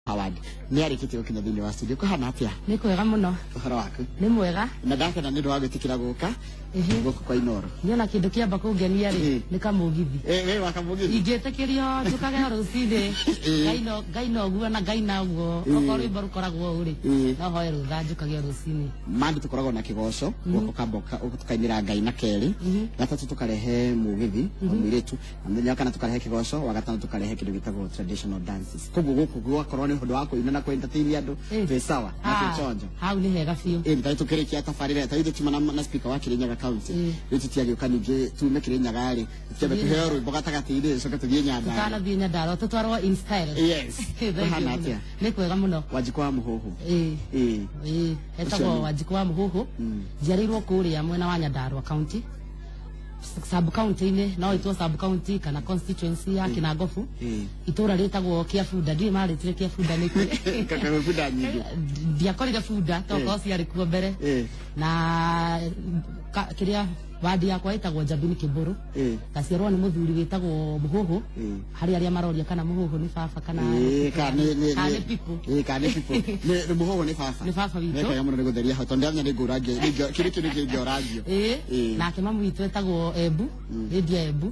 Howard ni arikite ukinya thini wa studio ko hana atia ni kwega muno uhoro waku ni mwega na ndakena ni ndwa gwitikira guka guku kwa Inoro niona kindu kiamba kungenia ri ni kamugithi we wakamugithi ingitekirio njukage rucini gaino guo na gaina guo okoro ibaru koragwo uri no hoye rutha njukage rucini mandi tukoragwo na kigoco guko kamboka tukainira gaina keri gatatu tukarehe mugithi omiretu amenya kana tukarehe kigoco wa gatano tukarehe kindu gitagwo traditional dances kugu guku gwakorwo ni hundu wa kuina na entertain andu ve sawa na kichonjo hau ni hega fiu ndaitukirikia tafarire taitu tumana na speaker wa Kirinyaga county ritu tiagi ukanije tume Kirinyaga ri tiabe kuhero rwimbo gatagati-ini coka tuthie Nyandarua kana thie Nyandarua tutwarwo in style yes hana atia ni kwega muno Wanjiku wa Muhuhu etagwo Wanjiku wa Muhuhu njiarirwo kuria mwena wa Nyandarua county sub county ini no itwo sub county kana constituency ya Kinangofu itura ritagwo Kiafunda ndi maritire Kiafunda ni kaka Funda nyingi ndiakorire Funda toko ciari kuo mbere na kiria wadi yakwa itagwo Jabini Kiburu gaciarwo ni muthuri witagwo Muhuhu hari aria maroria kana Muhuhu ni baba kana kana pipo ni Muhuhu ni baba wito neka yamuno gutheria hato ndamya ni nguragie kiri kiri ngoragio nake mamu witũ etagwo Embu Lydia Embu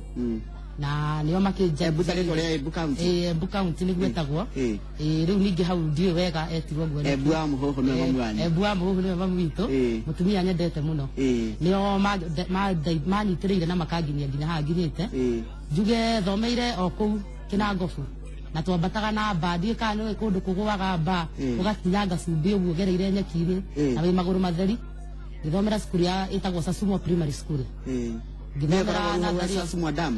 na niyo makija Embu tari tore Embu county Embu county ni gwetagwo riu ningi hau ndiwe wega etirwo gwere Embu wa Muhuhu ni mamu wanyu Embu wa Muhuhu ni mamu witũ mutumia nyendete muno niyo manyitĩrĩire na makanginia nginya haha nginyĩte njuge thomeire o kũu Kinangofu na twambataga na bandi kana nĩ kũndũ kũgũaga mba ũgatinyanga cumbĩ ũguo gereire nyeki-inĩ na wĩ magũrũ matheri ngĩthomera cukuru ya ĩtagwo Sasumwa Primary School ngĩthomera na Sasumwa Dam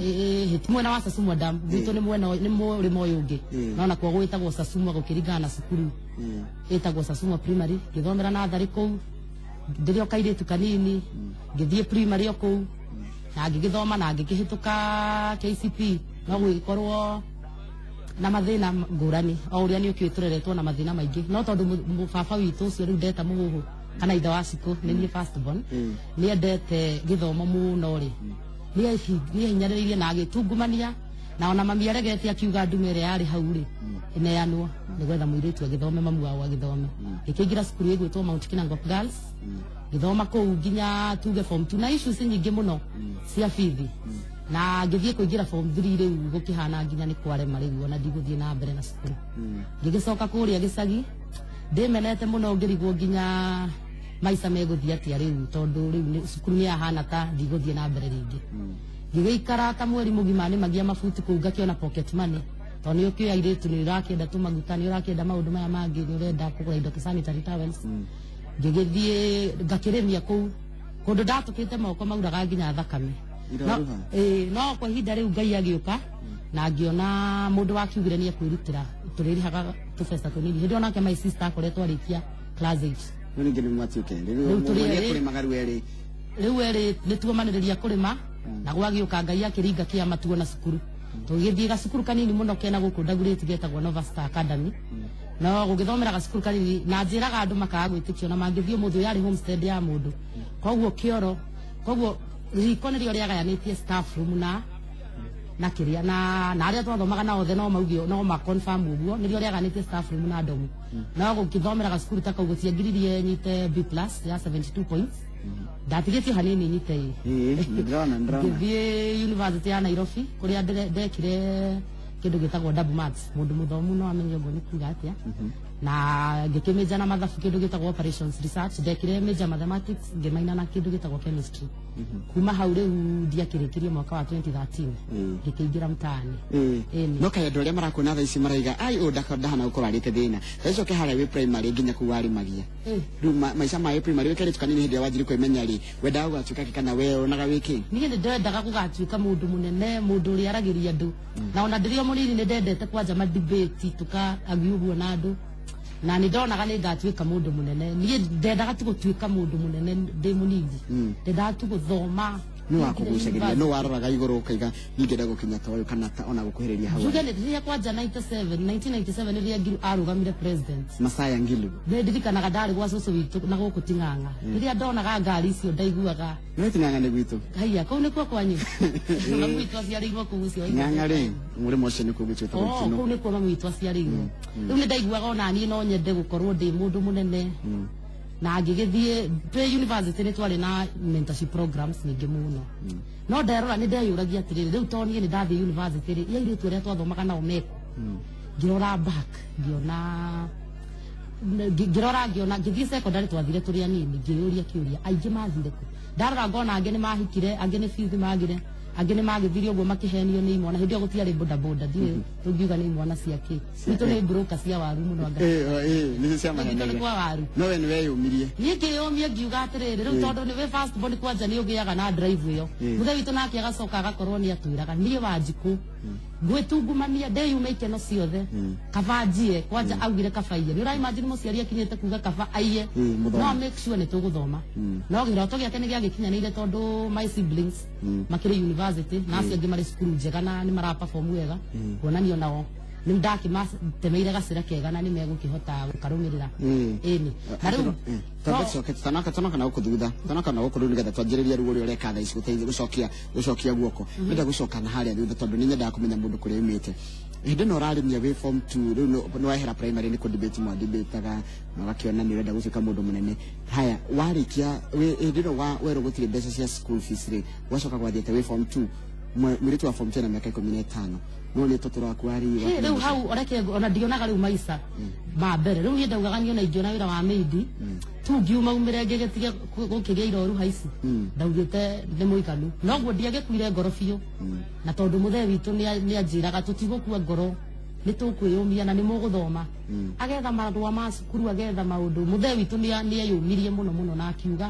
mwena wa Sasumwa Dam gwitũ nĩ mwena nĩ mũrĩmo ũyũ ũngĩ no na kwa gwĩtagwo Sasumwa gũkĩringana na cukuru ĩtagwo Sasumwa Primary ngĩthomera na thari kũu ndĩrĩ o kairĩtu kanini ngĩthiĩ primary o kũu na ngĩgĩthoma na ngĩkĩhĩtũka KCP no gũgĩkorwo na mathĩna ngũrani o ũrĩa nĩ ũkĩũĩ tũreretwo na mathĩna maingĩ no tondũ baba witũ ũcio rĩu ndeta Muhuhu kana ithe wa Cikũ nĩ niĩ first born nĩ endete gĩthomo mũno rĩ nĩ hinyarĩrĩirie na agĩtungumania na ona mami aregete akiuga ndume ĩrĩa yarĩ hau rĩ ĩneanwo nĩgetha mũirĩtu agĩthome mamu wao agĩthome ngĩkĩingĩra cukuru ĩgwĩtwo Mount Kinangop Girls ngĩthoma kũu nginya tuge form 2 na issues nyingĩ mũno cia bithi na ngĩthiĩ kũingĩra form 3 rĩu gũkĩhana nginya nĩ kwarema rĩu ona ndigũthiĩ na mbere na cukuru ngĩgĩcoka kũrĩa gĩcagi ndĩmenete mũno ngĩrigwo nginya maica megũthiĩ atĩa rĩu tondũ rĩu cukuru nĩ yahana ta ndigũthiĩ na mbere rĩngĩ ngĩgĩikara ta mweri mũgima nĩ magia mabuti kũu ngakĩona pocket money tondũ nĩ ũkĩoya airĩtu nĩ ũrakĩenda tũmaguta nĩ ũrakĩenda maũndũ maya mangĩ nĩ ũrenda kũgũra indo ta sanitary towels ngĩgĩthiĩ ngakĩrĩmia kũu kũndũ ndatũkĩte moko mauraga nginya thakame no kwa ihinda rĩu Ngai agĩũka na ngĩona mũndũ wakiugire nĩ ekwĩrutĩra tũrĩrĩhaga tũbeca tũnini hĩndĩ onake my sister akoretwo arĩkia class 8 rĩu erĩ nĩ tuomanĩrĩria kũrĩma na gwagĩũka Ngai akĩringa kĩama tuona cukuru tũgĩthiĩ gacukuru kanini mũno kena gũkũ Dagoretti getagwo Nova Star Academy no gũgĩthomera gacukuru kanini na njĩraga andũ makaga gwĩtĩkio na mangĩthiĩ mũndũ yarĩ homestead ya mũndũ koguo kĩoro koguo riko nĩrĩo rĩagayanĩtie staff room na kĩrĩa na arĩa twathomaga na othe no maugio no ma confirm ũguo nĩrĩo rĩagayanĩtie staff room na domu no gũgĩthomera gacukuru ta kau gũtiangiririe nyite B+ ya 72 points ndatigĩtio hanini nyite ngĩthiĩ university ya Nairobi kũrĩa ndekire kĩndũ gĩtagwo double maths mũndũ mũthomu no amenye ũguo nĩ kuga atĩa na ngĩkĩmĩnja na mathabu kĩndũ gĩtagwo operations research ndekire major mathematics ngĩmaina na kĩndũ gĩtagwo chemistry kuma hau rĩu ndiakĩrĩkĩrie mwaka wa 2013 ngĩkĩingĩra mtaani no kaĩ andũ arĩa marakuona thaa ici maraiga ai ndahana gũkorwo arĩte thĩna thaa icio kĩharĩa wĩ primary nginya kũu warĩmagia rĩu maica ma primary wĩkĩrĩtu kanini hĩndĩ ĩrĩa wanjirie kwĩmenya rĩ wendaga gũgatuĩka kĩ kana we onaga wĩkĩ niĩ nĩ ndendaga gũgatuĩka mũndũ mũnene mũndũ ũrĩa aragĩria andũ na ona ndĩrĩ o mũnini nĩ ndendete kwanja madebate tũkaagi ũguo na andũ na nĩ ndonaga nĩ ngatuĩka mũndũ mũnene niĩ ndendaga tu gũtuĩka mũndũ mũnene ndĩ mũnini ndendaga tu gũthoma no wakugucagiria no waroraga iguru ukaiga ningenda gukinya ta uyu kana ta ona gukuhiriria hau juga ndiria kwanja 1997 riria Ngilu arugamire president Masaya Ngilu ndirikanaga ndari gwa cucu witu na guku Ting'ang'a riria ndonaga ngari icio ndaiguaga no Ting'ang'a ni gwitu haiya kau nikuo kwanyu mamu witu aciarĩirwo kũu ũcio Ting'ang'a ri mũrĩmo ũcio nĩkuo gwĩtwo gũkino kũu nĩkuo mamu witu aciarĩirwo rĩu nĩ ndaiguaga ona niĩ no nyende gũkorwo ndĩ mũndũ mũnene na ngĩgĩthiĩ twĩ university nĩ twarĩ na mentorship programs nyingĩ mũno no nderora nĩ ndeyũragia atĩrĩrĩ rĩu to niĩ nĩ ndathiĩ university rĩ ya airĩtu arĩa twathomaga nao meko ngĩrora back ngĩona ngĩthiĩ secondary twathire tũrĩ anini ngĩyũria kĩũria aingĩ mathire kũ ndarora ngona angĩ nĩ mahikire angĩ nĩ bithi magire angĩ nĩ magĩthire ũguo makĩhenio nĩ imwana hĩndĩ ĩyo gũtiarĩ bodaboda ndiĩ tũngiuga nĩ imwana ciake nitũ nĩ broker cia waru mũno anga nĩ cia mahendaga kwa waru no we nĩ weyũmirie niĩ ngĩyũmia ngiuga atĩrĩrĩ rĩu tondũ nĩ we first born kwanja nĩ ũgĩaga na drive ĩyo mũthee witũ nake agacoka agakorwo nĩ atwĩraga niĩ Wanjikũ gwĩtungumania ndeyume ikeno ciothe kaba njie kwanja augire kaba iye nĩ ũraimagine mũciari akinyĩte kuga kaba aiye no make sure nĩ tũgũthoma no gĩroto gĩake nĩ gĩagĩkinyanĩire tondũ my siblings makĩrĩ university na acio angĩ marĩ cukuru njega na nĩ mara perform wega kuonanio nao nĩ ndakimatemeire gacĩra kega na nĩ megũkĩhota gũkarũmĩrĩra ĩni na rĩu tanoka na gũkũthutha tanoka na gũkũrũ nĩgetha twanjĩrĩrie ruo rũrĩa ũreka thaa ici gũteithia gũcokia guoko nĩnda gũcoka na harĩa thutha tondũ nĩ nyendaga kũmenya mũndũ kũrĩa umĩte hĩndĩ ĩno ũrarĩmia wĩ form 2 rĩu nĩ wahera primary nĩ kũdebate mwadebataga na ũgakĩona nĩ ũrenda gũtuĩka mũndũ mũnene haya warĩkia hĩndĩ ĩno werwo gũtirĩ mbeca cia school fees rĩ wacoka gwathiĩte wĩ form 2 mũirĩtu wa form 10 na mĩaka 15 no nĩ tũtũra kwari rĩu hau oreke ona ndionaga rĩu maica ma mbere rĩu niĩ ndaugaga niĩ ona ingĩona wĩra wa maidi tu ngiuma umĩre ngĩgĩtige gũkĩgĩa iroru haici ndaugĩte nĩ mũiganu noguo ndiagĩkuire ngoro biũ na tondũ mũthee witũ nĩ anjĩraga tũtigũkua ngoro nĩ tũkwĩyũmia na nĩ mũgũthoma agetha marũa ma cukuru agetha maũndũ mũthee witũ nĩ eyũmirie mũno mũno na akiuga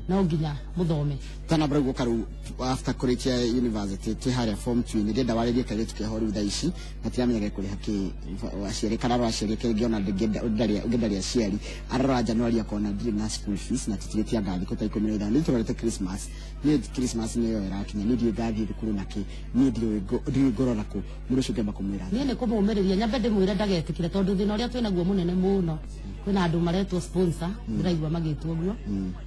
no nginya mũthome kana bro gukaru after kurikia university ti haria form 2 ni ndenda warĩrie kale tukihoru thaa ici matiamenyaga kũrĩ haki aciari kana aciari kĩngiona ngendaria aciari arora January akona ndire na school fees na tutigetia ngathi kota 15 nĩ tũrarete Christmas nĩ yo irakinya nĩ ndire ngathi thukuru nake nĩ ndire ngorora kũ mũndũ ũcio ngamba kũmwĩra niĩ nĩ kũmũmĩrĩria nyambe ndĩmwĩre ndagetikire tondũ thĩna ũrĩa twĩna guo mũnene mũno kwĩna andũ maretwo sponsor ndĩraigua magĩtwo guo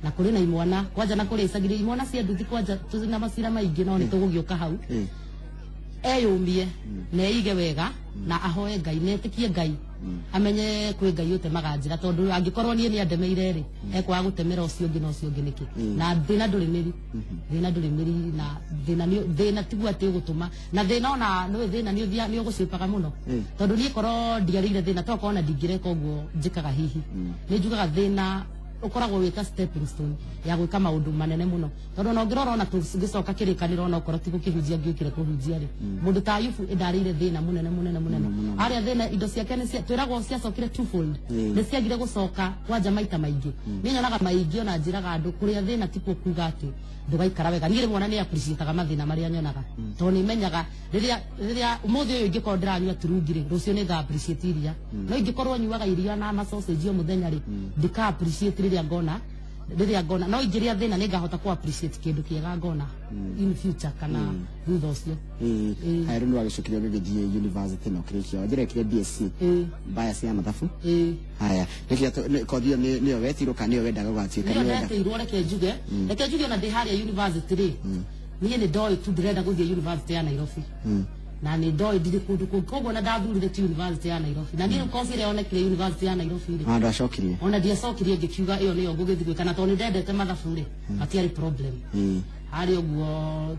na kũrĩ na imwana kwanja na kũrĩ icagire imwana cia nduthi kwanja tũna macira maingĩ no nĩ tũgũgĩũka hau eyũmie na eige wega na ahoe Ngai netĩkie Ngai amenye kwĩ Ngai ũtemaga njĩra tondũ angĩkorwo niĩ nĩ andemeire rĩ ekwaga gũtemera ũcio ũngĩ na ũcio ũngĩ nĩkĩ na thĩna ndũrĩ mĩri na thĩna tiguo atĩ ũgũtũma na thĩna ona nĩ thĩna nĩ ũgũciũkaga mũno tondũ niĩ korwo ndiarĩire thĩna tokorwo na ndingĩreka ũguo njĩkaga hihi nĩ njugaga thĩna ukoragwo wita stepping stone ya gwĩka maũndũ manene mũno tondũ no ngĩrora ona tũgĩcoka kĩrĩkanĩro ona ũkorwo ti gũkĩhunjia ngĩũkire kũhunjia rĩ mũndũ ta Ayubu ndarĩire thĩna mũnene harĩa thĩna indo ciake twĩragwo ciacokire twofold nĩ ciagire gũcoka kwanja maita maingĩ nĩ nyonaga maingĩ ona njĩraga andũ kũrĩa thĩna ti kuga atĩ ndũgaikara wega niĩ rĩmwe ona nĩ appreciataga mathĩna marĩa nyonaga tondũ nĩ menyaga rĩrĩa ũmũthĩ ũyũ ingĩkorwo ndĩranyua turungi rĩ rũciũ nĩ nga appreciate iria no ingĩkorwo nyuaga iria na masausage o mũthenya rĩ ndika appreciate rĩrĩa ngona no ingĩrĩa thĩna nĩ ngahota ku appreciate kĩndũ kĩega ngona in future kana thutha ũcio rĩu nĩ wagĩcokire gĩgĩthiĩ university no kĩrĩkia njĩrekire BSc bias ya mathabu haya kothi ĩyo nĩyo wetirwo kana nĩyo wendaga gũgatuĩka nĩyo netirwo reke njuge ona ndĩ harĩa university rĩ niĩ nĩ ndoĩ tu ndĩrenda gũthiĩ university ya Nairobi na nĩ ndoĩ ndirĩ kũndũ kũngĩ koguo na ndathurire ti university ya Nairobi na niĩ kothi ĩrĩa yonekire university ya Nairobi rĩ ndacokirie ona ndiacokirie ngĩkiuga ĩyo nĩyo ngũgĩthiĩ gwĩka na tondũ nĩ ndendete mathabu rĩ matiarĩ problem harĩ ũguo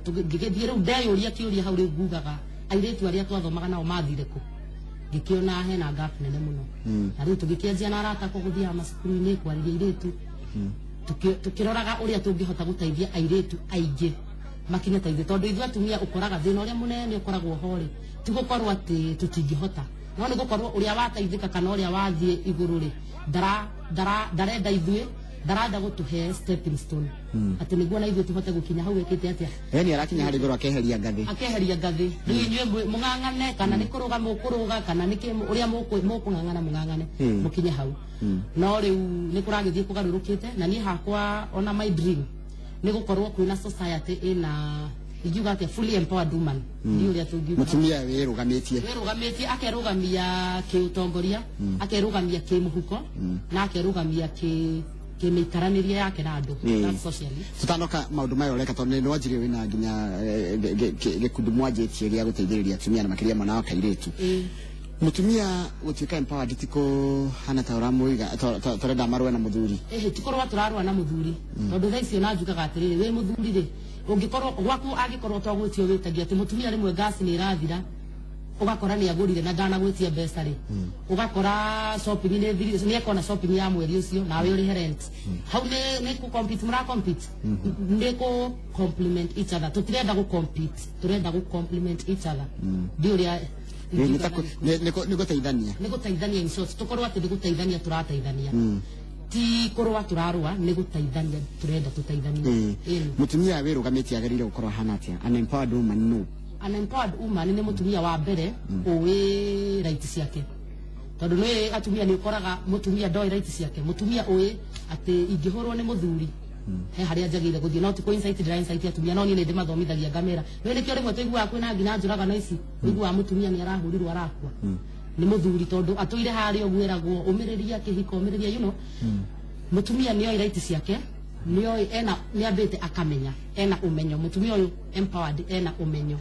ngĩgĩthiĩ rĩu ndeyũria kĩũria hau rĩu ngugaga airĩtu arĩa twathomaga nao mathire kũ ngĩkĩona hena gap nene mũno na rĩu tũgĩkĩanjia na arata gũthiaga macukuru-inĩ kwarĩria airĩtu tukĩroraga ũrĩa tũngĩhota gũteithia airĩtu aingĩ makinye ta ithuĩ tondũ ithuĩ atumia ũkoraga thĩna ũrĩa mũnene ũkoragwo ho rĩ ti gũkorwo atĩ tũtingĩhota no nĩ gũkorwo ũrĩa wateithĩka kana ũrĩa wathiĩ igũrũ rĩ ndarenda ithuĩ ndarenda gũtũhe stepping stone atĩ nĩguo na ithuĩ tũhote gũkinya hau ĩkĩte atĩa yani arakinya harĩ igũrũ akeheria ngathĩ rĩu inyuĩ mũng'ang'ane kana nĩ kũrũga mũkũrũga kana nĩ ũrĩa mũkũng'ang'ana mũng'ang'ane mũkinye hau no rĩu nĩ kũragĩthiĩ kũgarũrũkĩte na niĩ hakwa ona my dream nĩ gũkorwo kwĩna society ĩna ingiuga atĩa fully empowered woman ndio ũrĩa tũngiuga mutumia wĩrũgamĩtie akerũgamia kĩũtongoria akerũgamia kĩmũhuko na akerũgamia kĩmĩikaranĩrie yake na andũ socially tutanoka maũndũ maya ũreka tondũ nĩ wanjirie wĩna nginya gĩkundi mwanjĩtie gĩa gũteithĩrĩria atumia na makĩria mwana wa kairĩtu mutumia gũtuĩka empowered tiko hana ta ũramũiga tũrenda marũe na mũthuri tikorwo tũrarũa na mũthuri tondũ thaa icio na njugaga atĩrĩrĩ wĩ mũthuri rĩ ũngĩkorwo gwaku angĩkorwo twagwĩtio wĩtagia atĩ mũtumia rĩmwe gasi nĩ ĩrathira ugakora nĩ agũrire na ndanagwĩtia mbeca rĩ ugakora shopping nĩ ekona shopping ya mweri ũcio nawe ũrĩhe rent hau nĩ ku compete mũra compete nĩ ku compliment each other tũtirenda gu compete turenda gu compliment each other ndio ũrĩa nĩ gũteithania in short tũkorwo atĩ nĩ gũteithania tũrateithania ti korwa turarua nĩ gũteithania turenda tũteithanie mutumia wĩrũgamĩtie agĩrĩire gũkorwo hana atĩa an empowered woman no an empowered woman nĩ mutumia wa mbere ũĩ right ciake tondũ nĩ atumia nĩ ũkoraga mutumia ndoĩ right ciake mutumia ũĩ atĩ ingĩhũrwo nĩ mũthuri he harĩa njagĩrĩire gũthiĩ no ti coincide ndĩra insight atumia no niĩ nĩ ndĩmathomithagia ngamera nĩ nĩkĩo rĩmwe tũiguaga kwĩna nginya njũragano ici tũiguaga mutumia nĩ arahũrirwo arakua nĩ mũthuri tondũ atũire harĩa ũguo eragwo ũmĩrĩria kĩhiko ũmĩrĩria you know mutumia nĩ oĩ right ciake nĩ oĩ nĩ ambĩte akamenya ena ũmenyo mutumia ũyũ empowered ena ũmenyo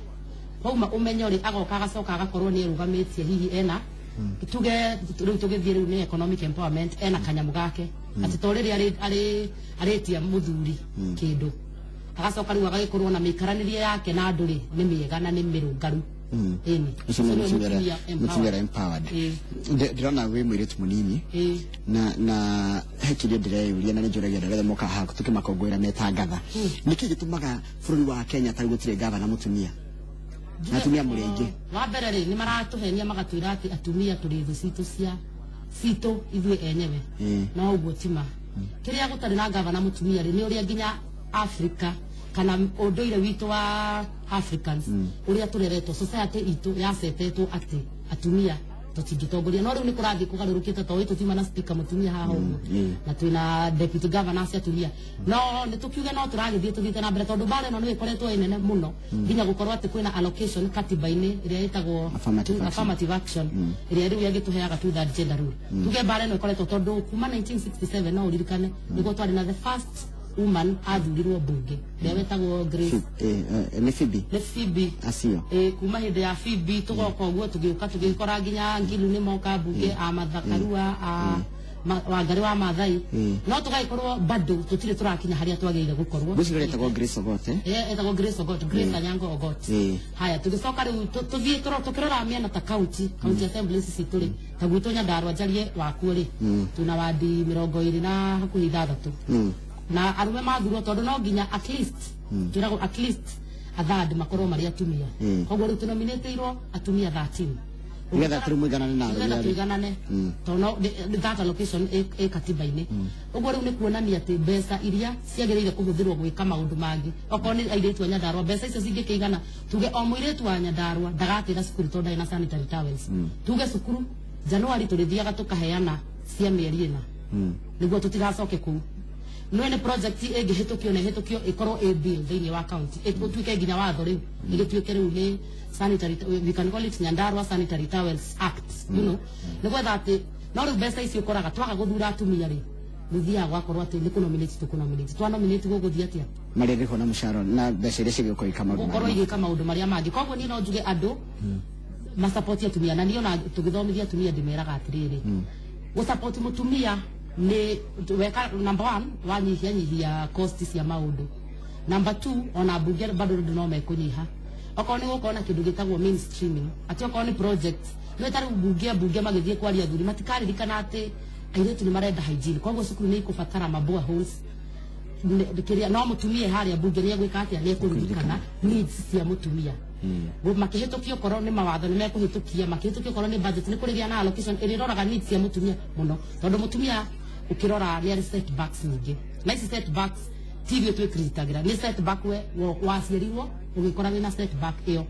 kwauma ũmenyo rĩ agoka agacoka agakorwo nĩ erũgamĩtie hihi ena tuge rĩu tũgĩthiĩ rĩu nĩ economic empowerment ena kanyamũ gake atĩ to rĩrĩa arĩtia mũthuri kĩndũ agacoka rĩu agagĩkorwo na mĩikaranĩrie yake na andũ rĩ nĩ mĩega na nĩ mĩrũngaru mutumia empowered ndĩrona wĩ mũirĩtu mũnini na he kĩrĩa ndĩreyũria na nĩ njũragia ndĩretha moka haha tũkĩmakongũĩra metangatha nĩkĩ gĩtũmaga bũrũri wa Kenya tarĩ gũtirĩ gavana mutumia atumia mũrĩ aingĩ wa mbere rĩ nĩ maratũhenia magatwĩra atĩ atumia tũrĩ thũ citũ ithuĩ enyewe no ũguo tima kĩrĩa gũtarĩ na gavana mutumia rĩ nĩ ũrĩa nginya Africa kana ũndũire witũ wa Africans ũrĩa tũreretwo society itũ yacetetwo atĩ atumia tũtingĩtongoria no rĩu nĩ kũrathiĩ kũgarũrũkĩte to tũtima na speaker mutumia haha ũguo na twĩna deputy governor cia atumia no nĩ tũkiuge no tũragĩthiĩ tũthiĩte na mbere tondũ mbara ĩno nĩ ĩkoretwo ĩnene mũno nginya gũkorwo atĩ kwĩna allocation katiba-inĩ ĩrĩa ĩtagwo affirmative action ĩrĩa rĩu yagĩtũheaga two-third gender rule tuge mbara ĩno ĩkoretwo tondũ kuma 1967 no ũririkane nĩguo twarĩ na the first woman athurirwo bunge rĩa wetagwo Grace nĩ Phoebe acio kuma hĩndĩ ya Phoebe tũgoka ũguo tũgĩũka tũgĩkora nginya Ngilu nĩ moka bunge a Martha Karua Wangari wa Maathai no tũgagĩkorwo bado tũtirĩ tũrakinya harĩa twagĩrĩire gũkorwo gũcirwo etagwo Grace Ogot etagwo Grace Ogot Grace Anyango Ogot haya tũgĩcoka rĩu tũthiĩ tũkĩrora mĩena ta county assemblies citũ rĩ ta gwitũ Nyandarua njarie wakuo rĩ tuna wadi 20 na hakuhĩ 6 na arume mathurwo tondũ no nginya at least athandi makorwo marĩ atumia koguo rĩu tũnominĩtĩirwo atumia 13 nĩgetha tũrũmũiganane na tũiganane tondũ that allocation ĩ katiba-inĩ ũguo rĩu nĩ kuonania atĩ mbeca iria ciagĩrĩire kũhũthĩrwo gwĩka maũndũ mangĩ okorwo nĩ airĩtu a Nyandarua mbeca icio cingĩkĩigana tuge o mũirĩtu wa Nyandarua ndagatĩra cukuru tondũ ndarĩ na sanitary towels tuge cukuru Januari tũrĩthiaga tũkaheana cia mĩeri ĩna nĩguo tũtigacoke kũu no ene project ĩngĩhĩtũkio na ĩhĩtũkio ĩkorwo ĩ bill thĩinĩ wa county ĩtuĩke nginya watho rĩu ĩgĩtuĩke rĩu nĩ sanitary we can call it Nyandarua Sanitary Towels Act you know nĩ gwetha atĩ no rĩu mbeca icio ũkoraga twaga gũthura atumia rĩ gũthiaga gwakorwo atĩ nĩ kũnominate twanominate gũgũthiĩ atĩa marĩrĩho na mũcara na mbeca iria cigĩũka igĩka maũndũ marĩa mangĩ koguo niĩ no njuge andũ macapoti atumia na niĩ ona tũgĩthomithia atumia ndĩmeraga atĩrĩrĩ gũsapoti mũtumia ni weka number 1 wanyihia cost cia maundu number 2 ona bunge bado no mekũnyiha okorwo nĩ gũkorwo na kĩndũ gĩtagwo mainstreaming atĩ okorwo nĩ project nĩ tarĩ bunge magĩthiĩ kwaria athuri matikaririkana atĩ airĩtu nĩ marenda hygiene koguo cukuru nĩ ikũbatara maboa holes kĩrĩa no mũtumia harĩa bunge nĩ egwĩka atĩa nĩ ekũririkana needs cia mũtumia makĩhĩtũkio korwo nĩ mawatho nĩ mekũhĩtũkia makĩhĩtũkio korwo nĩ budget nĩ kũrĩgĩa na allocation ĩrĩroraga needs cia mũtumia mũno tondũ mũtumia ukirora ni ari setbacks nyingi na ici setbacks tivyo twikritagĩra ni setback we waciarirwo ugikora wina setback iyo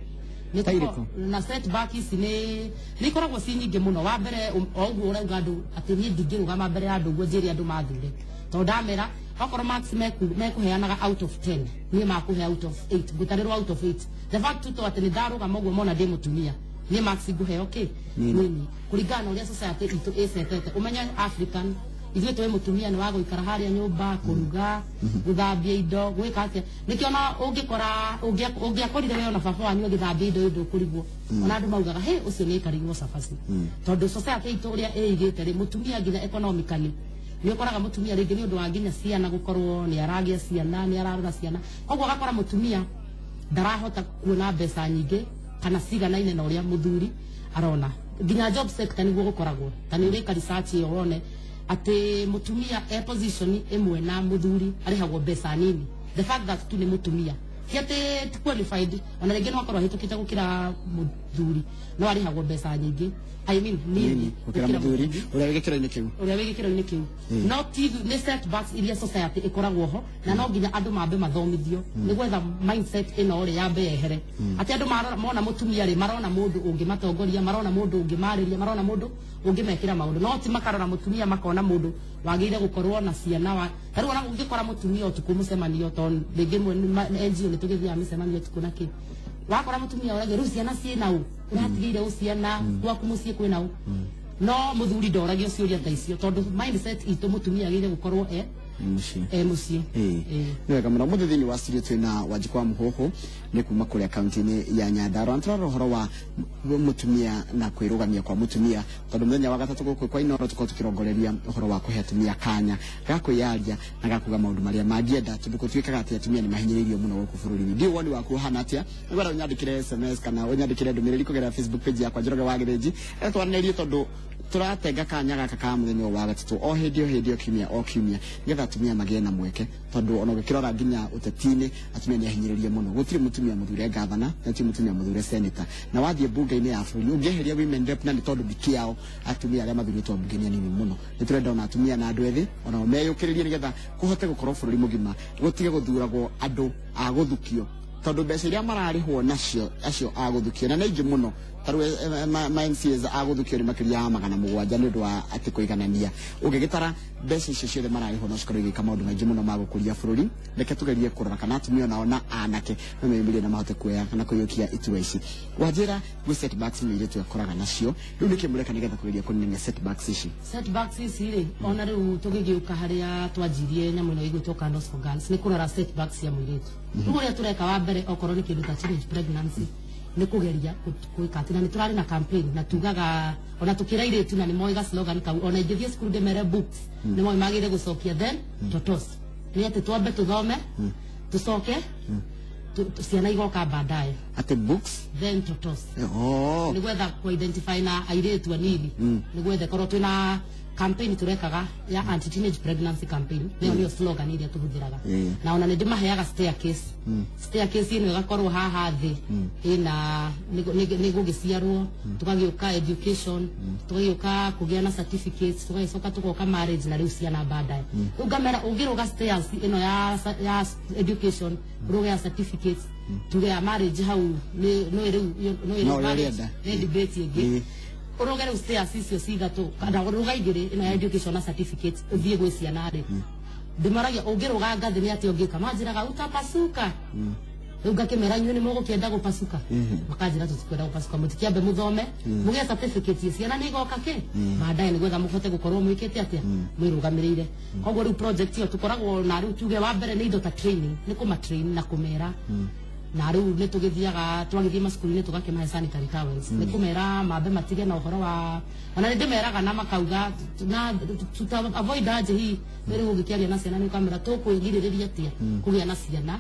na setback ici ni ikoragwo ci nyingĩ mũno wa mbere o ũguo ũrauga andũ atĩ niĩ ndingĩrũgama mbere ya andũ ũguo njĩre andũ mathure to ndamera okoro max mekuheanaga out of 10 nie makuhe out of 8 gutarero out of 8 the fact to ati ni daruga mogwo mona ndi mutumia nie max guhe okay nini kuringana uria society itu esetete umenya African ithuĩ tũĩ mũtumia nĩ wa gũikara harĩa nyũmba kũruga gũthambia indo gwĩka atĩa nĩkĩona ũngĩkora ũngĩakorire we ona baba wanyu ũgĩthambia indo indo kũrigwo ona andũ maugaga he ũcio nĩ aikarigwo cabaci tondũ society itũ ũrĩa ĩigĩte rĩ mũtumia nginya economically nĩ ũkoraga mũtumia rĩngĩ nĩ ũndũ wa nginya ciana gũkorwo nĩ aragĩa ciana nĩ ararora ciana koguo agakora mũtumia ndarahota kuona mbeca nyingĩ kana ciganaine na ũrĩa mũthuri arona nginya job sector nĩguo gũkoragwo ta nĩ ũrĩka research ĩyo wone ati mutumia position imwe na muthuri arihagwo mbeca nini the fact that tu ni mutumia kiate qualified ona rĩngĩ no akorwo hitukite gukira muthuri no arihagwo mbeca nyingi I mean nini gukira muthuri uria wigikiro-ini kiu no ti ni setbacks iria society ikoragwo ho na no nginya andu mambe mathomithio ni gwetha mindset ino ri yambe yehere ati andu mona mutumia ri marona mundu ungi matongoria marona mundu ungi mariria marona mundu ungi mekira maundu no ti makarora mutumia makona mundu wagire gukorwo na ciana wa tari ona ungikora mutumia utuku mucemanio ton rĩngĩ NGO ni tugithia micemanio utuku na ki wakora mutumia urage ru ciana ciina u uratigire uciana gwaku mucie kwina u no muthuri ndoragia ciuria ta icio tondu mindset itu mutumia agire gukorwo mucie wega muno muthe thini wa studio twina Wanjikwa Muhoho ni kuma kuria county-ini ya Nyandarua antura uhoro wa mutumia na kwirugamia kwa mutumia tondu muthenya wa gatatu guku kwa Inoro tuko tukirongoreria uhoro wa kuhe atumia kanya gakuyaria na gakuga maundu maria mangienda tondu gutwikaga ati atumia ni mahinyiririo muno guku bururi-ini ndio woni waku hana atia ngwara unyandikire SMS kana unyandikire ndumiriri kugerera Facebook page yakwa Njoroge wa Gireji etwaniririe tondu turatenga kanya gaka ka muthenya wa gatatu o hindio kiumia ngetha atumia magie na mweke tondu ona gukirora nginya utetini atumia ni ahinyiririe muno gutiri mutumia muthure gavana na ti mutumia muthure senator na wathie bunge-ini ya bũrũri ungeheria women rep na ni tondu ndikiao atumia aria mathurĩtwo bunge-ini nini muno ni turenda ona atumia na andu ethi ona meyukiririe nigetha kuhote gukorwo bũrũri mugima gutige guthuragwo andu a guthukio tondu mbeca iria mararihwo nacio acio a guthukio na nĩ ingĩ muno tarwe ma MCAs aguthukio ni makiria 700 ni undu wa ati kuiganania ungigitara mbeca icio ciothe mararihwo no cikorwo igika maundu maingi muno ma gukuria bũrũri reke tugerie kurora kana atumia ona anake no meyumĩrie na mahote kuoya kana kuyukia itua ici wanjira gwi setbacks ni iria tukoraga nacio riu niki mureka nigetha kugeria kunina setbacks ici ri ona riu tugigiuka haria twanjirie nyamu ino igwitwo Candles for Girls ni kurora setbacks ya muiritu riu uria tureka wa mbere okorwo ni kindu ta teenage pregnancy ni kugeria kuikati na ni turari na campaign na tugaga ona tukira iretu na ni moiga slogan kau ona ingithie school de mere books ni moi magire gucokia then totos ni ati twambe tuthome tucoke ciana igoka baadaye ati books then totos ni gwetha ku identify na airetu anini ni gwetha korwo twina campaign turekaga ya anti teenage pregnancy campaign niyo slogan iria tuhuthiraga na ona ndi maheaga staircase ino igakorwo haha thi ina ni gugiciarwo tugagiuka education tugagiuka kugia na certificates tugagicoka tugoka marriage na riu ciana baadaye ugamera ungiruga stairs ino ya education ruga ya certificates tugia marriage hau no riu ni debate igi urogere stairs icio cigatu kana uruga igiri ino ya education na certificates uthie gwi ciana ri ndimaragia ungiruga ngathi ni ati ungika manjiraga utapasuka ugakemera inyu ni mugukienda gupasuka makanjira tutikwenda gupasuka mutikiambe muthome mugia certificate ciana ni igoka ke baadaye ni gwetha muhote gukorwo mwikite atia mwirugamirire koguo riu project iyo tukoragwo na riu tuge wa mbere ni indo ta training ni kuma train na kumera na riu ni tugithiaga twagithie masukuru-ini tugakemahe sanitary towels ni kumera mambe matige na uhoro wa ona ndimeraga na makauga na avoid aje hii riu ugikiaria na ciana ni kamera tukwigiririria atia kugia na ciana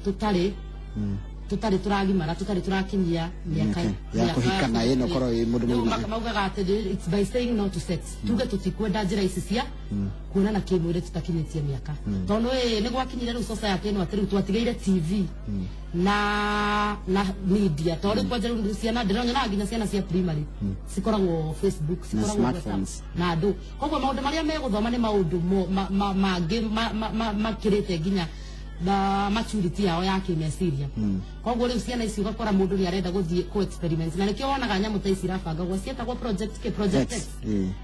tutari turagimara tutari turakinyia miaka ya kuhika na yeno korwo mundu mwina maugaga ati it's by saying no to sex tuge tutikwenda njira ici cia kuonana kimwire tutakinyitie miaka tondu ni gwakinyire riu society no ati riu twatigeire TV na media tondu kwanja riu ciana ndironyona nginya ciana cia primary cikoragwo Facebook cikoragwo na andu koguo maundu maria meguthoma ni maundu mangi makirite nginya na maturity yao ya kimeciria koguo riu ciana ici ugakora mundu ni arenda guthie ku experiment na nikio wonaga nyamu ta ici rabangagwo cietagwo project X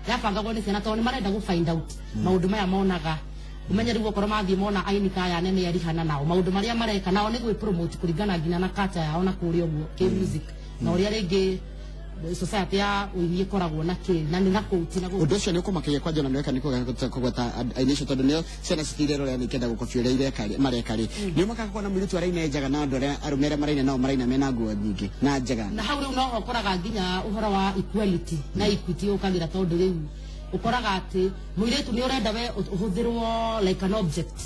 yabangagwo ni ciana tondu ni marenda gu find out maundu maya monaga umenya riu okoro mathie mona aini kaya nene yarihana nao maundu maria mareka nao ni gwi promote kuringana nginya na culture yao na kuria uguo ke music na uria ringi society ya uirie koragwo na ki na ni na kuutina go undu ucio ni ukumakiria kwa jona nweka niko kugweta ainisho tondu nio ciana citirero ria nikenda gukobio ria irekari marekari ni makakona muritu araina njaga na andu aria arumere maraina nao maraina mena nguo nyingi na njaga na hau riu no okoraga nginya uhoro wa equality na equity ukagira tondu riu ukoraga ati muiritu ni urenda we uhuthirwo like an object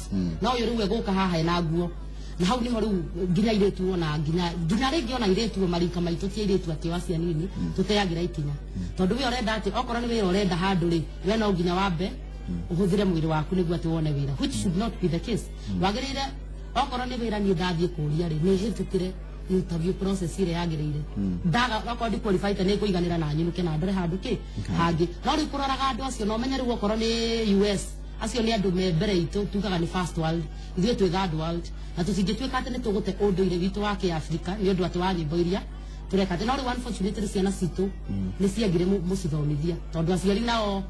no uyu riu eguka haha na nguo na hau niho riu nginya iretu ona nginya ringi ona iretu marika maitu ti iretu ati wa cianini tuteagira ikinya tondu we urenda ati okoro ni wira urenda handu ri we no nginya wambe uhuthire mwiri waku niguo ati wone wira which should not be the case wagirire okoro ni wira ni ndathie kuria ri ni hitukire interview process ire yagirire ndaga okoro di qualified ni kuiganira na nyinuke na ndore handu ki hangi no ri kuroraga andu acio no menye riu okoro ni US acio ni andu me mbere itu tugaga ni first world ithuĩ twĩ third world na tũtingĩtuĩka atĩ nĩ tũgũte ũndũire witũ wa Kĩafrika nĩ ũndũ atĩ wa nyĩmbo iria tureka ati no ri unfortunately ciana citu ni ciagire mucithomithia tondu aciari nao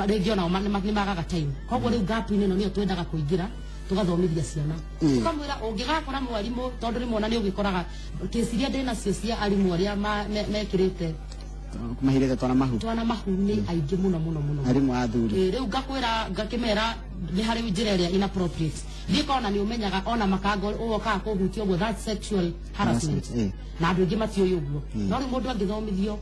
ringi nao ni magaga time koguo riu gap ino no twendaga kuingira tugathomithia ciana tukamwira ungigakora mwarimu tondu rimwe ona ni ugikoraga kesiria ndina cio cia arimu aria mekirite mahirite twana mahu ni aingi muno arimu athuri riu ngakwira ngakimera ni hari njira iria inappropriate ndikona ni umenyaga ona makango uoka kuhutia uguo that sexual harassment na andu ingi matioyo uguo no ri mundu angithomithio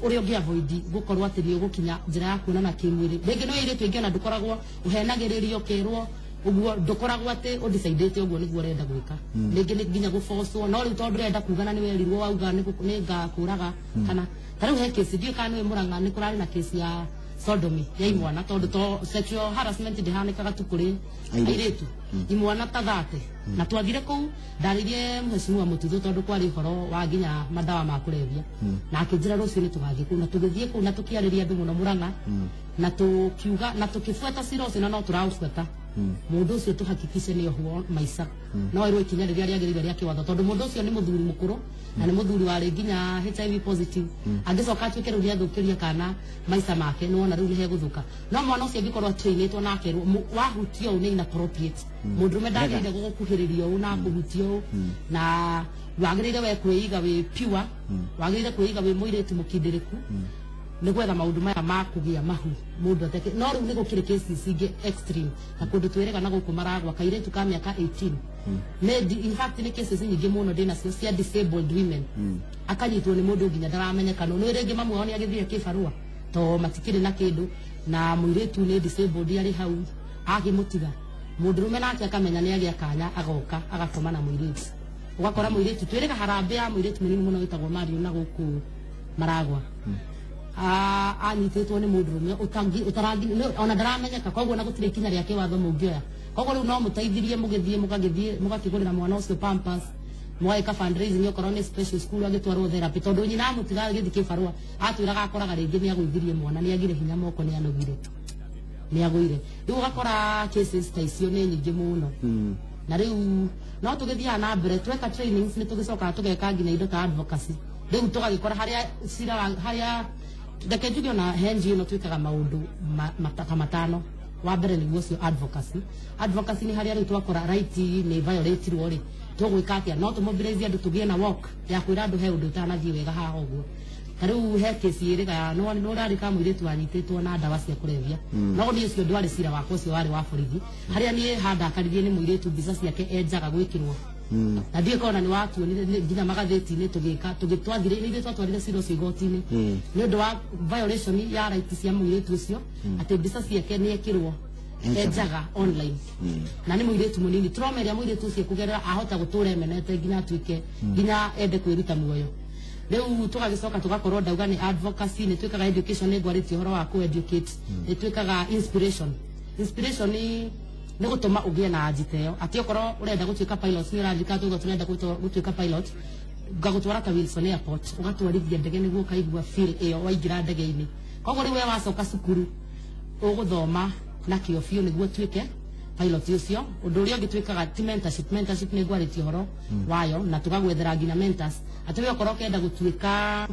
uri ungi avoid gukorwo ati ni ugukinya njira ya kuonana kimwiri ringi no iritu ingi ona ndukoragwo uhenagiririo kirwo uguo ndukoragwo ati undecidete uguo niguo renda gwika ringi ni nginya guforcwo no ri tondu renda kugana ni werirwo wauga ni ngakuraga kana tariu he kesi ndio kana we Murang'a ni kurari na kesi ya sodomy ya imwana tondu to sexual harassment ndihanikaga tu kuri airetu imwana ta thate na twathire kuu ndaririe mheshimiwa Mutithu tondu kwari horo wa nginya madawa ma kurevia na akinjira rucio ni tugathie kuu na tugithie kuu na tukiariria andu muno Murang'a na tukiuga na tukifuata sirosi na no turafuata mundu ucio tuhakikishe ni ohuo maisa no irwo ikinya riria riagirire ria kiwatho tondu mundu ucio ni muthuri mukuru na ni muthuri wa nginya HIV positive angicoka atuike riu riathukiria kana maisa make no na riu ni heguthuka no mwana ucio angikorwo trainitwo na akerwo wahutio ni inappropriate mundu medagirire gukuhiririo na kuhutio na wagirire we kwiiga we pure wagirire kwiiga we muiretu mukindiriku ni gwetha maundu maya ma kugia mahu mundu ateke no riu ni gukire cases ingi extreme na kundu twirega na guku maragwa kairetu ka miaka 18 in fact ni cases nyingi muno ndina cia disabled women akanyitwo ni mundu nginya ndaramenyeka no ni ringi mamu oni agithie kibarua to matikire na kindu na muiretu ni disabled yari hau agimutiga mundu rume nake akamenya ni agia kanya agoka agakoma na muiretu ugakora muiretu twirega harambe ya muiretu munini muno witagwo Mario na guku maragwa anyititwo ni mundu rume utarangi ona ndaramenyeka koguo na gutire kinya ria kiwatho mungioya koguo riu no muteithirie mugithie mugakigurira mwana ucio pampers mwaika fundraising yokorwo ni special school agitwarwo therapy tondu nyina amutiga agithi kibarua atwiraga akoraga ringi ni agwithirie mwana ni agire hinya moko ni anogire ni agwire riu ugakora cases ta icio ni nyingi muno na riu no tugithia na mbere tweka trainings ni tugicoka tugeka nginya indo ta advocacy riu tugagikora haria ndeke njuge na henji no twikaga maundu matano wa mbere ni gucio advocacy ni haria riu twakora right ni violate rwori tugwika atia no tumobilize andu tugie na walk ya kwira andu he undu tanathie wega haha uguo tariu he kesi iriga no rari ka muiritu anyititwo na ndawa cia kurevia no ni ucio ndwari cira wakwa ucio wari wa borithi haria ni handa karirie ni muiritu mbica ciake enjaga gwikirwo na ndiye kona ni watu ni nginya magatheti ni tugitwathire ni twatwarire cira ucio igoti-ini ni undu wa violation ya rights cia muiritu ucio ati mbica ciake ni ekirwo enjaga online na ni muiritu munini turomeria muiritu ucio kugerera ahota gutura emenete nginya atuike nginya ende kwiruta muoyo riu tugagicoka tugakorwo ndauga ni advocacy ni twikaga education ni ngwariti horo wa ku educate ni twikaga inspiration ni gutuma ugie na ajiteo ati okorwo urenda gutuika pilot ni urandika tugo turenda gutuika pilot ngagutwara ka Wilson airport ugatwarithia ndege niguo kaigua feel iyo waingira ndege-ini koguo riu we wacoka cukuru uguthoma na kio biu niguo tuike pilot ucio undu uria ngitwikaga ti mentorship ni ngwariti horo wayo na tugagwethera nginya mentors ati we okorwo kenda gutuika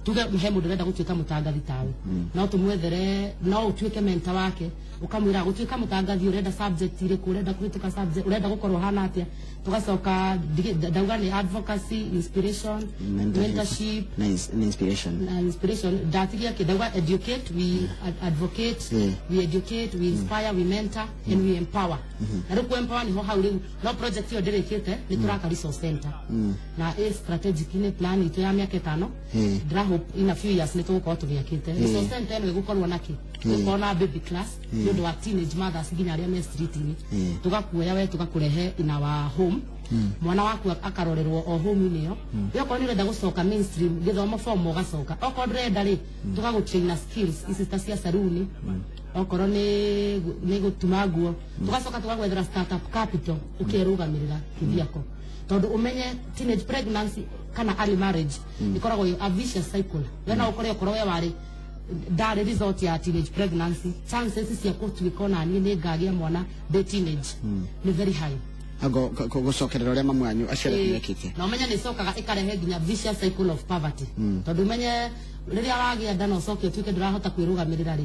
tuge he mundu renda gutuika mutangathi tawe no tumwethere no utuike mentor wake ukamwira gutuika mutangathi urenda subject ile kurenda kurituka subject urenda gukorwo hana atia tugacoka ndauga ni advocacy inspiration mentorship inspiration datigia kidauga educate we advocate we educate we inspire we mentor and we empower na ruku empower ni ho hauri no project yo derekete ni turaka resource center na strategic ni plan itu ya miaka 5 dra hope in a few years ni tuko tugiakite resource center ni gukorwo naki tukona baby class ndio wa teenage mothers ginya aria me street ni tugakuoya we tugakurehe in our home mwana waku akarorerwo o home ni yo yoko ni renda gucoka mainstream githomo form ugacoka oko ndrenda ri tugagutrain skills isi cia saruni okoro ni gutuma nguo tugacoka tugagwethera startup capital ukirugamirira kithiako tondu umenye teenage pregnancy kana early marriage ikoragwo a vicious cycle wena ukore okoro we wari ndare result ya teenage pregnancy chances cia kutuika na ni ngagia mwana the teenage ni very high ago gucokerera uria mamu anyu aciare kurekete na umenya ni cokaga ikarehe ginya vicious cycle of poverty tondu umenye riria wagia nda no coke tuike ndurahota kwirugamirira ri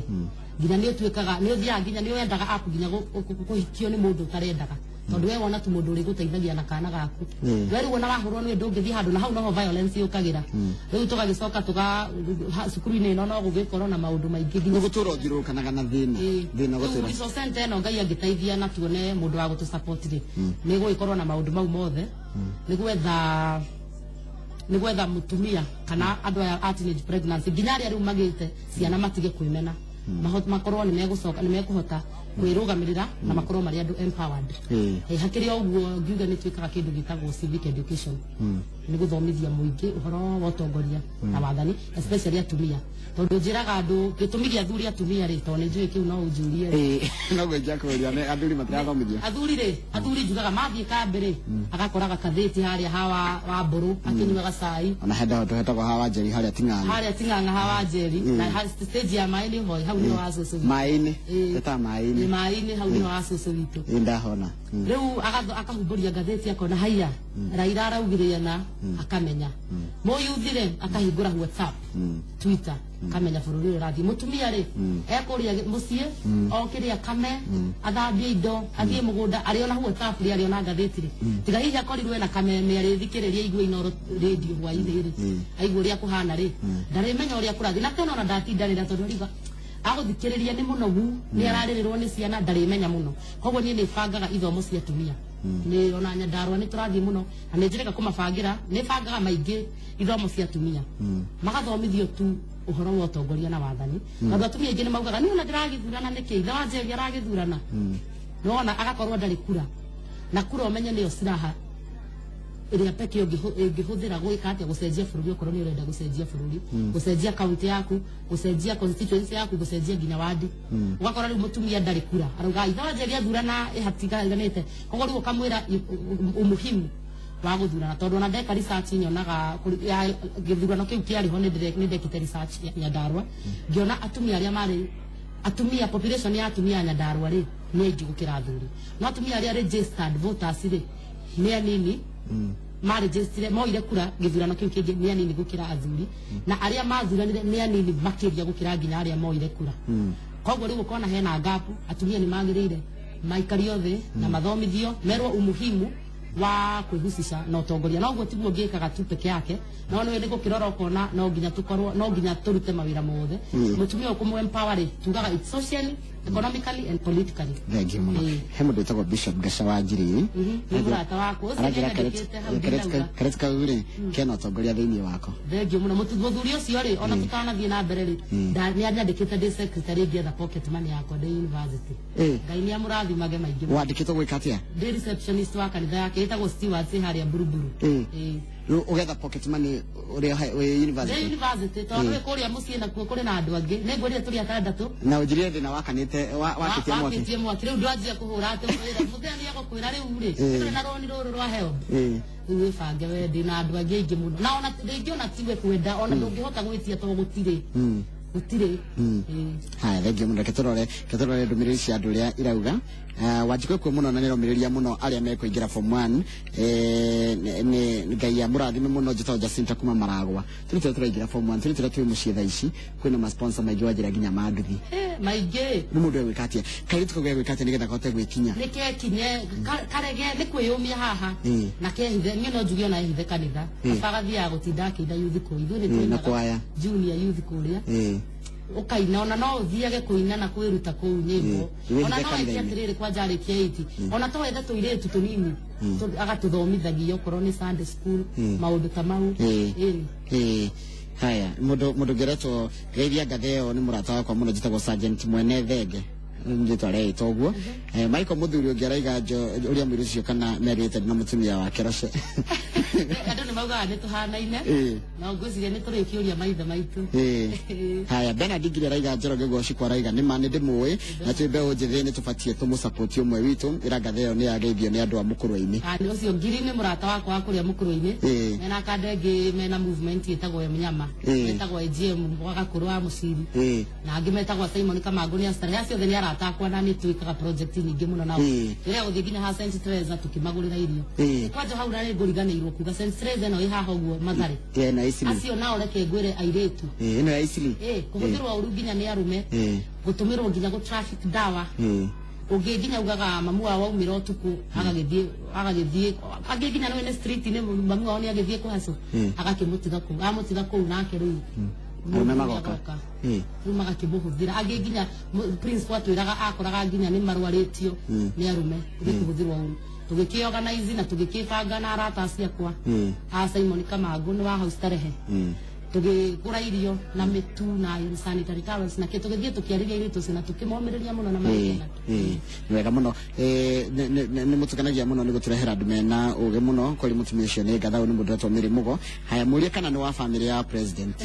ginya ni utuikaga ni uthia ginya ni wendaga apu ginya guhikio ni mundu utarendaga tondu we wona tu mundu uri guteithagia na kana gaku we wona wahurwo ni ndungithi handu na hau no violence yukagira riu tugagicoka tuga cukuru ni no gugikorwo na maundu maingi ginya gutura uthirukanaga na thina gutura iso center no ngai agiteithia na tuone mundu wa gutu support ri ni guikorwo na maundu mau mothe ni gwetha mutumia kana andu a teenage pregnancy ginya riu magite ciana matige kwimena makorwo ni megucoka ni mekuhota kwirugamirira na makorwo mari andu empowered hakiri oguo ngiuga ni twikaga kindu gitagwo civic education ni guthomithia muingi uhoro wa utongoria na wathani especially atumia tondu njiraga andu gitumithia athuri atumia ri tondu njui kiu no unjurie no gweja kuria ne athuri matirathomithia athuri njugaga mathie kambere agakoraga katheti haria hawa wa mburu akinyuaga cai ona hetagwo hawa njeri haria ting'ang'a hawa njeri na stage ya maini hoi hau ni wa susu maini eta maini maini hau ni wa susu witu indahona riu akahumburia gatheti akona haya Raila araugiria na akamenya moyuthire akahingura WhatsApp Twitter akamenya bururi urathi mutumia ri ekuria mucie okiria kame athambie indo athie mugunda ari ona WhatsApp ri ari ona gatheti ri tiga hihi akorirwe na kame me ari thikiriria igwe ino radio hwa ile ri aigwe ria kuhana ri ndari menya uria kurathi na tena ona ndatindarira tondu riga aguthikiriria ni munogu ni ararirwo ni ciana ndari menya muno koguo ni bangaga ithomo cia tumia ni ona nyandarwa ni turathi muno na ni njireka kumabangira ni bangaga maingi ithomo cia tumia magathomithio tu uhoro wa utongoria na wathani na atumia ingi ni maugaga ni ona ndiragithurana niki itha wa njeri aragithurana no ona agakorwo ndari kura na kura umenye niyo siraha iria peke ungihuthira gwika atia gucenjia bururi okorwo ni urenda gucenjia bururi gucenjia county yaku gucenjia constituency yaku gucenjia ginya wadi ugakora riu mutumia ndari kura arauga itha wa njeri athurana ihatiganite koguo riu ukamwira umuhimu wa guthurana tondu ona ndeka research nyonaga githurano kiu kiari ho ni ndekite research Nyandarua ngiona atumia aria mari atumia population ya atumia Nyandarua ri ni aingi gukira athuri no atumia aria registered voters ri ni anini marejestire moire kura githurano kiu kingi ni anini gukira athuri na aria mathuranire ni anini makiria gukira nginya aria moire kura koguo riu ukona hena gap atumia ni magirire maikari othe na mathomithio merwo umuhimu wa kwihusisha na utongoria no guo tiguo ngikaga tu peke yake no ni gukirora ukona no nginya tukorwo no nginya turute mawira mothe mutumia ukumwe empower tugaga it's socially economically and politically thank you he mundu etagwo Bishop Gacawa Njiri ni murata wako karetka uri kena utongoria thiini wako thank you muno muthuri ucio ri ona tutanathie na mbere ri ni anyandikite ndi secretary ngietha pocket money yako ndi university ngai ni amurathimage maingi wandikitwo gwika atia ndi receptionist wa kanitha yake etagwo Stewart haria buruburu ugetha pocket money uri university tondu we kuria mucie na kuo kuri na andu angi ne ngwire turi atandatu na ujirie thina wakanite wakitie mwaki riu ndwanjia kuhura ati mutheni agokwira riu ri turi na roni ruru rwa help riu bange we ndi na andu angi aingi muno na ona ndingiona tiwe kwenda ona ndungihota gwitia to gutire gutire haya thank you muno ketorore ndumiriri cia andu ria irauga Wanjikũ kwa muno na nĩromereria muno aria mekuingira form 1 ni ngai ya murathime muno njitao Jacinta kuma Maragwa tũrĩ tũraingira form 1 tũrĩ twĩ mũciĩ thaa ici kwĩna ma sponsor maingĩ wanjĩra nginya manduthi maingĩ nĩ mũndũ gwĩkatia kairĩ tukagĩa gwĩkatia nĩgetha kote gwĩkinya nĩkekinye karege nĩ kwĩyũmia haha na kehithe niĩ no njuge ona ehithe kanitha abagathiaga gũtinda akĩinda youth kũu ithuĩ nĩ na kwaya junior youth kũrĩa ukaina ona no uthiage kuina na kwiruta kuu nyimbo ona no eti atiriri kwa jarĩkia 8 ona to wethe tuiretu tunini agatuthomithagia okorwo ni Sunday school maundu ta mau haya mundu geretwo geithia ngatheo ni murata wakwa muno njitagwo Sergeant Mwene Thenge njitware toguo Michael Muthuri ongeraiga uria mwiri ucio kana merite na mutumia wake Roche andu ni maugaga ni tuhanaine na ngwiciria ni turikiuria maithe maitu haya Benedict raiga Njoroge Goshi kwa raiga ni mani ndimui na twimbe unjithi ni tubatie tumusupport umwe witu ira ngatheo ni yageithio ni andu a Mukurwe-ini ani ucio ngiri ni murata wakwa kuria Mukurwe-ini mena kadenge mena movement itagwo Mnyama itagwo AGM Wakakuru wa Muciri na angi metagwo Simon Kamangu ni astari acio theni aratakwa na ni twikaga project nyingi muno nao ira guthii nginya ha St. Teresa tukimagurira irio kwanja hau na nguriganiirwo kuga St. Teresa no ihaha uguo Mathare na Isili acio nao reke ngwire airetu ino ya Isili kuhuthirwa uru nginya ni arume gutumirwo nginya go traffic dawa ugi nginya ugaga mamu wao waumira utuku agagithie nginya no ne street ni mamu wao ni agithie kuhaso agakimutiga ku amutiga ku nake riu arume magoka riu magakimuhuthira agi nginya Prince watwiraga akoraga nginya ni marwaritio ni arume kuhuthirwa uru tugikiorganize na tugikibanga na arata ciakwa Simon Kamangu ni wa house tarehe tugigura irio na mitu na sanitary towels na kitu githie tukiariria irio tucio na tukimomereria muno na maikena wega muno ni mutukanagia muno ni guturehera andu mena uge muno kuri mutumia ucio ni gathao ni mundu atomire mugo haya murie kana ni wa family ya president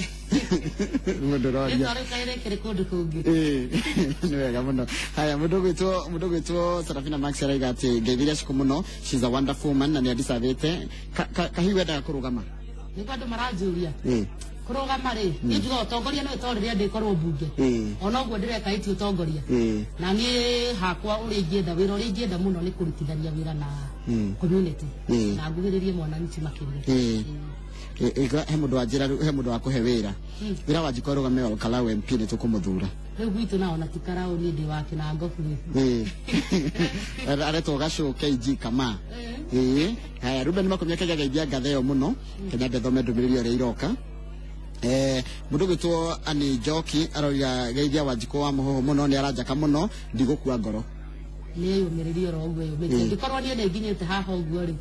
mundu roria ni kaire kire kundu kungi ni wega muno haya mundu gwitwo Serafina Max araiga ati ngeithiria ciku muno she's a wonderful woman na ni adisavete kahiwenda kurugama ni kwadu marajuria kurugama ri njuga utongoria no itorire ndikorwo bunge ona uguo ndireka iti utongoria na ni hakwa uri ngienda wira uri ngienda muno ni kurutithania wira na community na ngugiririe mwananchi makiria ega he mundu anjira he mundu akuhe wira wira wanjikwa rugame wa Kalau MP ni tukumuthura riu gwitu naona tikarao ni ndi wake na ngofuri aretwo gacu KG kama haya Ruben makomia kaga geithia ngatheo muno kenya ndethome ndumiriri ria iroka mundu gwitwo Ani Njoki aroiga geithia Wanjikũ wa muhoho muno ni aranjaka muno ndigukua ngoro ni yumiririo ro uguo yumiririo ndikorwo ni nginyite haha uguo ri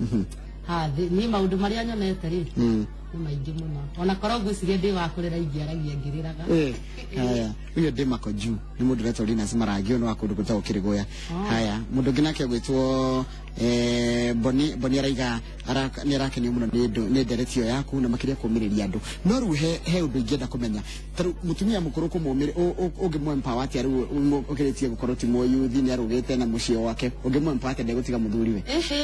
ni maundu maria nyonete ri ni maingi muno ona korwo ngwiciria ndi wa kurira ingiaragia ngiriraga haya uyo ndi makoju ni mundu retwo Linus Maragio no akundu gutago Kirigoya haya mundu nginake gwitwo Boni araiga ni arakenia muno ni nderetio yaku na makiria kumiriria andu no ru he undu ingenda kumenya taru mutumia mukuru kumumiri ungimwe empower ati aru ugeretie gukorwo ti moyuthi ni arugite na mucio wake ungimwe empower ati ndegutiga muthuri we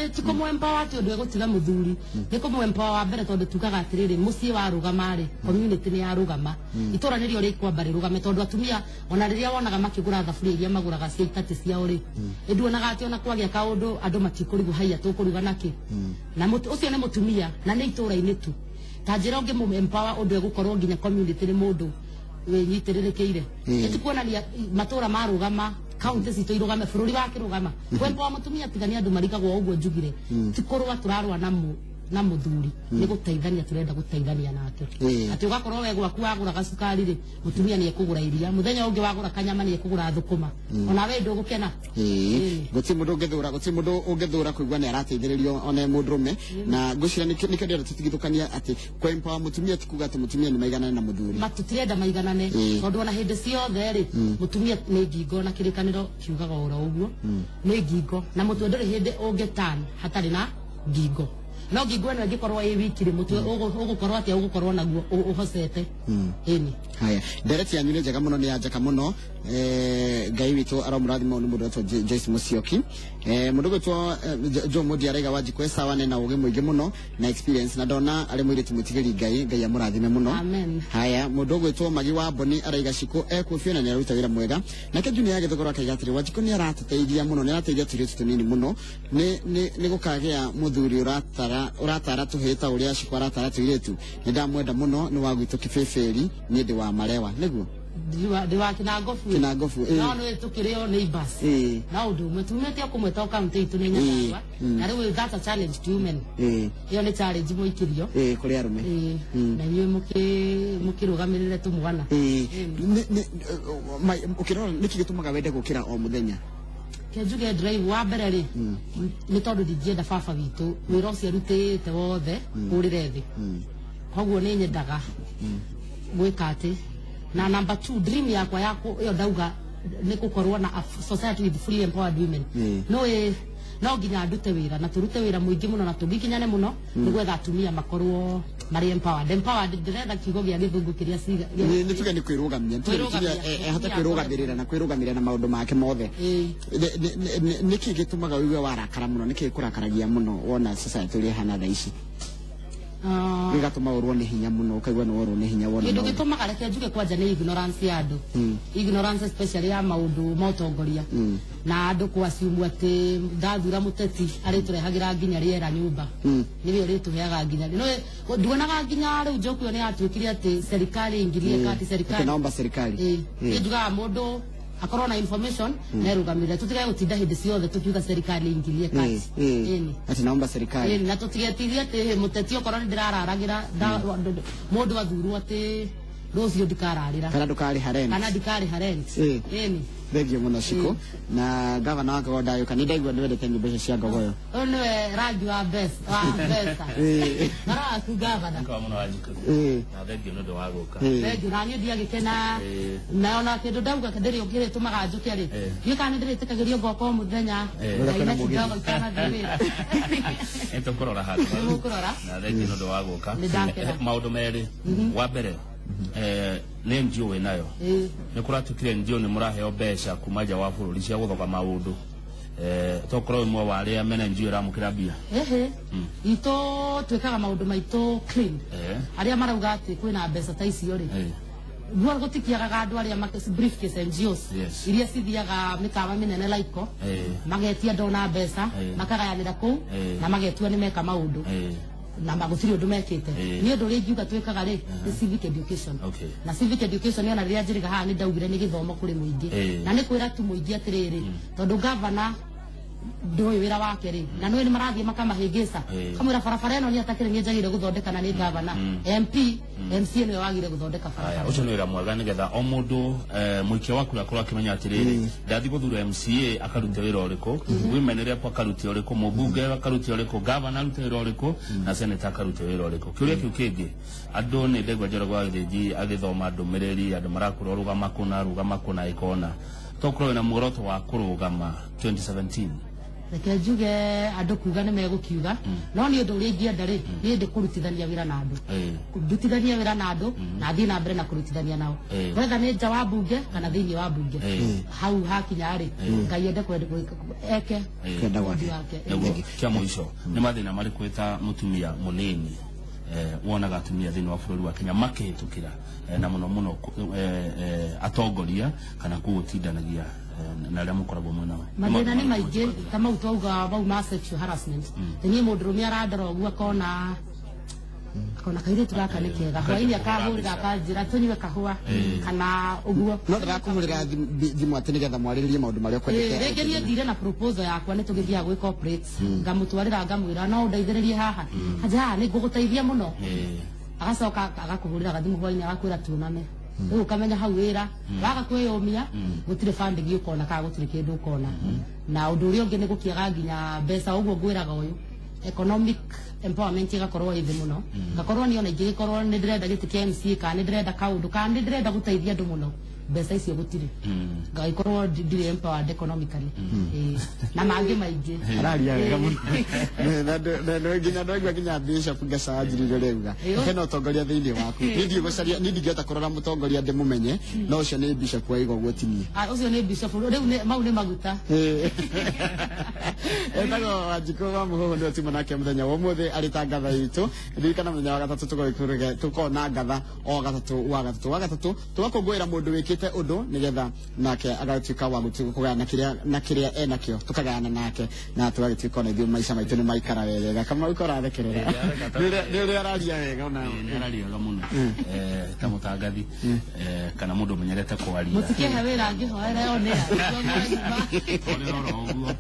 tikumwe empower ati undu egutiga muthuri ni kumwe empower wa mbere tondu tugaga atiriri mucie wa rugama ri community ni ya rugama itora nirio ri kwamba ri rugame tondu atumia ona riria wonaga makigura thaburia iria maguraga cia itati ciao ri nduonaga ati ona kwagia kaundu andu matikurigu haiya tukuruga naki na ucio ni mutumia na ni itura-ini tu tanjira ungi mu empower undu egukorwo nginya community ni mundu winyitiririkiire etikuonania matura marugama county citu irugame bururi wake rugama kwempower mutumia tigania andu marigagwo uguo njugire tikurwa turarwa na muthuri ni guteithania turenda guteithania nake ati ugakorwo we gwaku wagura gacukari ri mutumia ni ekugura iria muthenya ungi wagura kanyama ni ekugura thukuma ona we ndugukena guti mundu ungethura kuigua ni arateithiririo ona mundrume na ngucira ni kende tutigithukania ati kwa empower mutumia tikuga ati mutumia ni maigana na muthuri matutirenda maiganane tondu ona hindi ciothe ri mutumia ni ngingo na kirikaniro kiugaga ora uguo ni ngingo na mutu nduri hindi ungitan hatari na ngingo no ngingo no ngikorwo wiki ri mutu ugukorwo ati ugukorwo naguo uhocete ini haya ndereti yanyu ni njega muno ni yanjaka muno ngai witu aramurathima ni mundu to Joyce Musyoki mundu gwitwo Jo Mudi araiga Wanjikũ sawa na uge muingi muno na experience na ndona ari mwiritu mutigiri ngai amurathime muno amen haya mundu gwitwo Magi wa Boni araiga Ciko ekufiona ni aruta wira mwega nake Junior agithogora akaiga atiri Wanjikũ ni arateithia muno ni arateithia turitu tunini muno ni gukagia muthuri uratara tuhita uria Ciko aratara turitu ni ndamwenda muno ni wagwitu kibeberi ni ndi wa marewa niguo diwa kinangofu no no tukireo neighbors na undu mwetumete kumweta kaunti itu ni nyawa na riu that's a challenge to women iyo ni challenge muikirio kuri arume na nyu mukirugamirire tumwana ukirora niki gitumaga wende gukira o muthenya kejuge drive wa mbere ri ni tondu ndigienda baba witu wira ucio rutite wothe urire thi koguo ni nyendaga gwika ati na number 2 dream yakwa iyo ndauga ni gukorwo na society with fully empowered women no nginya ndute wira na turute wira muingi muno na tungikinyane muno nigwetha atumia makorwo mari empowered ndirenda kiugo gia githungu kiria siga ni tuge ni kwirugamia hata kwirugamirira na kwirugamirira na maundu make mothe niki gitumaga wiwe warakara muno niki kurakaragia muno wona society ri hana tha ici igatuma urwo ni hinya muno ukaigwa no urwo ni hinya wona ndio gituma kareke njuge kwanja ni ignorance ya andu ignorance especially ya maundu motongoria na andu kwasiumu ati ndathura muteti ari turehagira nginya riera nyumba niwe uri tuheaga nginya no nduonaga nginya riu njoku ni atuikire ati serikali ingirie kati serikali naomba serikali nduga mundu akorwo na information na rugamira tutigaye gutinda hindi ciothe tukiuga serikali ingirie kati ati naomba serikali na tutigetiria ati muteti okorwo ndirararagira mundu athurwo ati rucio ndikararira kana ndukari harent thegio muno Ciko na gavana wake Dayo kanida niwendete nyimbo cia Ngogoyo niwe rangi wa besa na ku gavana kwa muno Wanjikũ na thegio ndo waguka thegio na ni ndia gikena na ona kindu ndauga kadiri ukire tumaga njuki ari ni kana ndiritegagirio ngoko muthenya na kidogo kana thiwi eto kurora hatu na thegio ndo waguka maundu meri wa mbere ni NGO we nayo ni kuratukire NGO ni muraheo mbeca kumaja wa bururi cia guthoga maundu tokorwo imwe wa aria mena NGO ramukira bia ito twekaga maundu maito clean aria marauga ati kwina mbeca ta icio ri Gwa gutikiaga andu aria briefcase NGOs iria cithiaga mitawa minene laiko magetia ndona mbeca makagayanira ku na magetua ni meka maundu na magutiri undu mekite ni undu ri ngiuga twekaga ri civic education na civic education yana ria njiriga haha ni ndaugire ni githomo kuri muingi na ni kwira tu muingi atiriri tondu governor ndoi wira wake ri na no ni marathie makamahingisa kamwira barabara eno ni atakire ni njagire guthondeka na ni governor MP MC ni wagire guthondeka barabara ucio ni wira mwega ni getha o mundu muikia waku akorwo akimenya atiriri ndathi guthura MCA akaruta wira uriku women ria kwa karuta uriku mubunge akaruta uriku governor aruta wira uriku na senator akaruta wira uriku kiuria kiu kingi andu ni ndegwa njorogwa githiji agithoma ndumiriri andu marakura rugama kuna ikona tokorwo na muoroto wa kurugama 2017 reke njuge andu kuga ni megukiuga no ni undu uri ngienda ri ni ndi kurutithania wira na andu ndutithania wira na andu na thii na mbere na kurutithania nao wetha ni nja wa bunge kana thiini wa bunge hau hakinya ri ngai ende eke kenda wake kia muico ni mathina mari kwita mutumia munini wonaga atumia thini wa bururi wa Kenya makihitukira na muno atongoria kana kugutindanagia na aria mukoragwo mwena mathina ni maingi kama utauga bau ma sexual harassment ni mundu rumia arandora uguo akona kaire turaka ni kega hwaini akahurira akanjira tunywe kahua kana uguo no ndirakumurira thimu ati nigetha mwariririe maundu maria kwendete rege ni thire na proposal yakwa ni tugithia gwi corporate ngamutwarira ngamwira no ndeithiririe haha haja ni nguguteithia muno agacoka agakuhurira gathimu hwaini agakwira tuname ukamenya hau wira waga kwiyumia gutire funding ukona ka gutire kindu ukona na undu uri ungi ni gukiaga nginya mbeca uguo ngwiraga uyu economic empowerment igakorwo ithi muno ngakorwo ni ona ingi gikorwo ni ndirenda gitikia MCA kana ni ndirenda kaundu kana ni ndirenda guteithia andu muno mbeca icio gutiri ngaikorwo ndire empowered economically na mangi maingi araria wega muno na nginya no nginya bishop Gacanjirire reuga hena utongoria thiini waku nindi gucaria nindi ngeta kurora mutongoria ndimumenye no ucio ni bishop wa igo gwetinie ucio ni bishop riu mau ni maguta etago Wanjikũ wa Mũhũhũ ndio timu nake muthenya wa umuthi aritangatha itu ririkana muthenya wa gatatu tukona ngatha o gatatu wa gatatu tugakungwira mundu wikite undu nigetha nake agatuika wa gukugana kiria enakio tukagana nake na tugagituika na ithuĩ maica maitu ni maikara wega kama ukora thekerera ni araria wega ona ni araria wega muno ta mutangathi kana mundu menyerete kwaria mutikihe wira ngihoera yonera Ore no